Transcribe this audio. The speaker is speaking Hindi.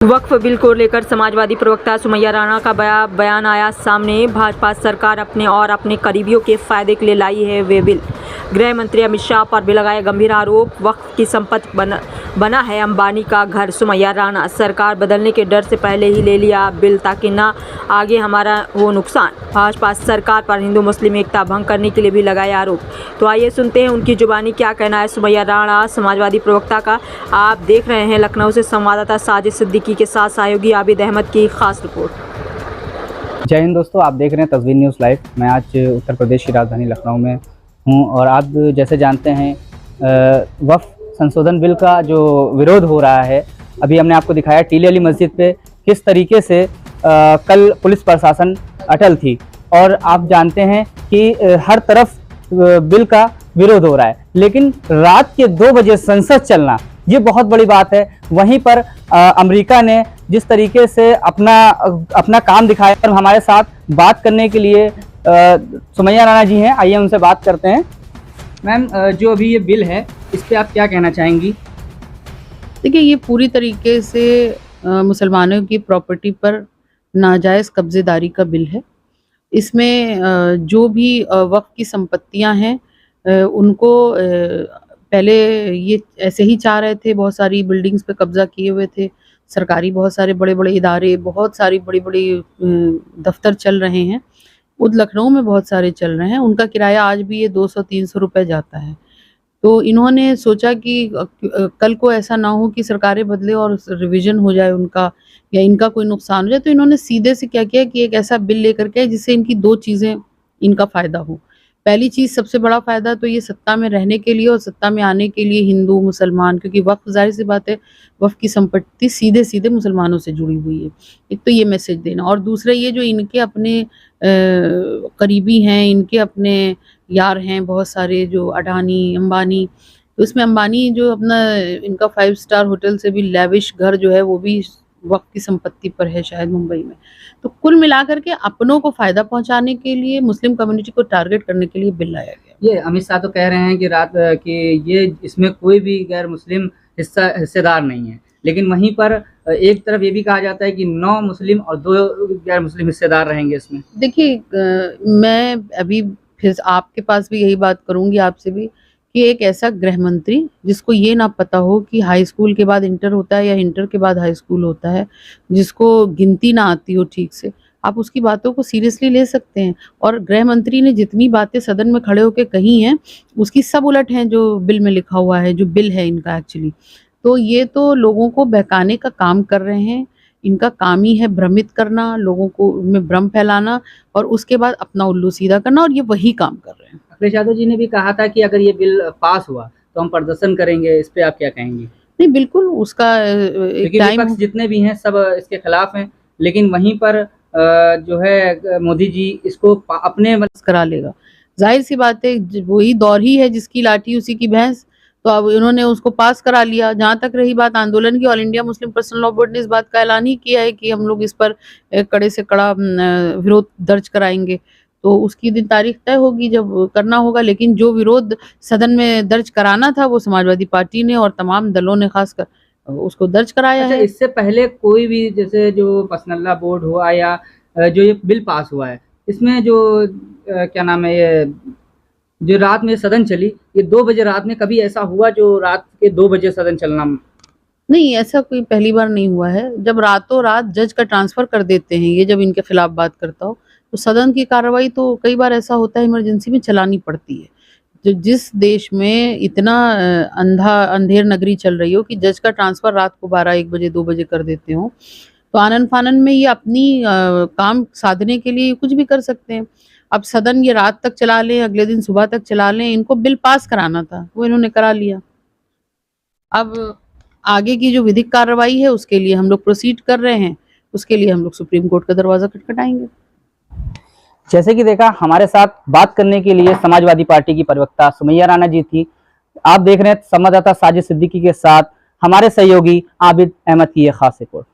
वक्फ बिल को लेकर समाजवादी प्रवक्ता सुमैया राणा का बयान आया सामने। भाजपा सरकार अपने और अपने करीबियों के फायदे के लिए लाई है वे बिल। गृह मंत्री अमित शाह पर भी लगाए गंभीर आरोप। वक्फ की संपत्ति बना है अंबानी का घर। सुमैया राणा, सरकार बदलने के डर से पहले ही ले लिया बिल ताकि ना आगे हमारा हो नुकसान। भाजपा सरकार पर हिंदू मुस्लिम एकता भंग करने के लिए भी लगाए आरोप। तो आइए सुनते हैं उनकी जुबानी क्या कहना है सुमैया राणा समाजवादी प्रवक्ता का। आप देख रहे हैं लखनऊ से संवाददाता साजिद सिद्दीकी के साथ सहयोगी आबिद अहमद की खास रिपोर्ट। जय हिंद दोस्तों, आप देख रहे हैं तस्वीर न्यूज़ लाइव। मैं आज उत्तर प्रदेश की राजधानी लखनऊ में हूं और आप जैसे जानते हैं वक्फ संशोधन बिल का जो विरोध हो रहा है, अभी हमने आपको दिखाया टीले वाली मस्जिद पे किस तरीके से कल पुलिस प्रशासन अटल थी। और आप जानते हैं कि हर तरफ बिल का विरोध हो रहा है, लेकिन रात के 2 बजे संसद चलना ये बहुत बड़ी बात है। वहीं पर अमेरिका ने जिस तरीके से अपना काम दिखाया और हमारे साथ बात करने के लिए सुमैया राणा जी हैं, आइए उनसे बात करते हैं। मैम, जो अभी ये बिल है इस पे आप क्या कहना चाहेंगी? देखिए, ये पूरी तरीके से मुसलमानों की प्रॉपर्टी पर नाजायज़ कब्जेदारी का बिल है। इसमें जो भी वक्फ की संपत्तियां हैं उनको पहले ये ऐसे ही चाह रहे थे। बहुत सारी बिल्डिंग्स पे कब्जा किए हुए थे। सरकारी बहुत सारे बड़े-बड़े इदारे, बहुत सारी बड़ी-बड़ी दफ्तर चल रहे हैं। खुद लखनऊ में बहुत सारे चल रहे हैं। उनका किराया आज भी ये 200-300 रुपए जाता है। तो इन्होंने सोचा कि कल को ऐसा ना हो कि सरकारें बदले और रिवीजन हो जाए उनका, या इनका कोई नुकसान हो जाए। तो इन्होंने सीधे से क्या किया कि एक ऐसा बिल लेकर के जिससे इनकी 2 चीज़ें इनका फ़ायदा हो। पहली चीज़, सबसे बड़ा फ़ायदा तो ये सत्ता में रहने के लिए और सत्ता में आने के लिए हिंदू मुसलमान, क्योंकि वक्फ ज़ाहिर सी बात है वक्फ की संपत्ति सीधे-सीधे मुसलमानों से जुड़ी हुई है। एक तो ये मैसेज देना, और दूसरा ये जो इनके अपने करीबी हैं, इनके अपने यार हैं बहुत सारे, जो अडानी, अंबानी। तो इसमें अंबानी जो अपना इनका 5 स्टार होटल से भी लैविश घर जो है वो भी वक्फ की संपत्ति पर है शायद मुंबई में। तो कुल मिलाकर के अपनों को फ़ायदा पहुंचाने के लिए, मुस्लिम कम्युनिटी को टारगेट करने के लिए बिल लाया गया। ये अमित शाह तो कह रहे हैं कि ये इसमें कोई भी गैर मुस्लिम हिस्सेदार नहीं है, लेकिन वहीं पर एक तरफ ये भी कहा जाता है कि 9 मुस्लिम और 2 गैर मुस्लिम हिस्सेदार रहेंगे इसमें। देखिए, मैं अभी फिर आपके पास भी यही बात करूंगी, आपसे भी, कि एक ऐसा गृह मंत्री जिसको ये ना पता हो कि हाई स्कूल के बाद इंटर होता है या इंटर के बाद हाई स्कूल होता है, जिसको गिनती ना आती हो ठीक से, आप उसकी बातों को सीरियसली ले सकते हैं? और गृह मंत्री ने जितनी बातें सदन में खड़े होकर कही हैं उसकी सब उलट हैं जो बिल में लिखा हुआ है, जो बिल है इनका एक्चुअली। तो ये तो लोगों को बहकाने का काम कर रहे हैं। इनका काम ही है भ्रमित करना, लोगों को उनमें भ्रम फैलाना और उसके बाद अपना उल्लू सीधा करना, और ये वही काम कर रहे हैं। अखिलेश यादव जी ने भी कहा था कि अगर ये बिल पास हुआ तो हम प्रदर्शन करेंगे। इस पे आप क्या कहेंगे? नहीं, बिल्कुल उसका एक टाइम, विपक्ष जितने भी हैं सब इसके खिलाफ हैं, लेकिन वहीं पर जो है मोदी जी इसको अपने करा लेगा। जाहिर सी बात है, वही दौर ही है जिसकी लाठी उसी की भैंस। तो अब इन्होंने उसको पास करा लिया। जहाँ तक रही बात आंदोलन की, all India Muslim personal law board ने इस बात का ऐलान ही किया है कि हम लोग इस पर कड़े से कड़ा विरोध दर्ज कराएंगे। तो उसकी दिन तारीख तय होगी जब करना होगा, लेकिन जो विरोध सदन में दर्ज कराना था वो समाजवादी पार्टी ने और तमाम दलों ने खासकर उसको दर्ज कराया है। इससे पहले कोई भी, जैसे जो पर्सनल लॉ बोर्ड हुआ या जो ये बिल पास हुआ है, इसमें जो क्या नाम है, ये जो रात में सदन चली, ये 2 बजे रात में कभी ऐसा हुआ जो रात के 2 बजे सदन चलना? नहीं, ऐसा कोई पहली बार नहीं हुआ है। जब रातों रात जज का ट्रांसफर कर देते हैं ये, जब इनके खिलाफ बात करता हो, तो सदन की कार्रवाई तो कई बार ऐसा होता है इमरजेंसी में चलानी पड़ती है। जो जिस देश में इतना अंधेर नगरी चल रही हो कि जज का ट्रांसफर रात को 12-1 बजे 2 बजे कर देते हो, तो आनन फानन में ये अपनी काम साधने के लिए कुछ भी कर सकते हैं। अब सदन ये रात तक चला लें, अगले दिन सुबह तक चला लें, इनको बिल पास कराना था, वो इन्होंने करा लिया। अब आगे की जो विधिक कार्रवाई है उसके लिए हम लोग प्रोसीड कर रहे हैं, उसके लिए हम लोग सुप्रीम कोर्ट का दरवाजा खटखटाएंगे। जैसे कि देखा, हमारे साथ बात करने के लिए समाजवादी पार्टी की प्रवक्ता सुमैया राणा जी थी। आप देख रहे हैं संवाददाता साजिद सिद्दीकी के साथ हमारे सहयोगी आबिद अहमद की ये खास रिपोर्ट।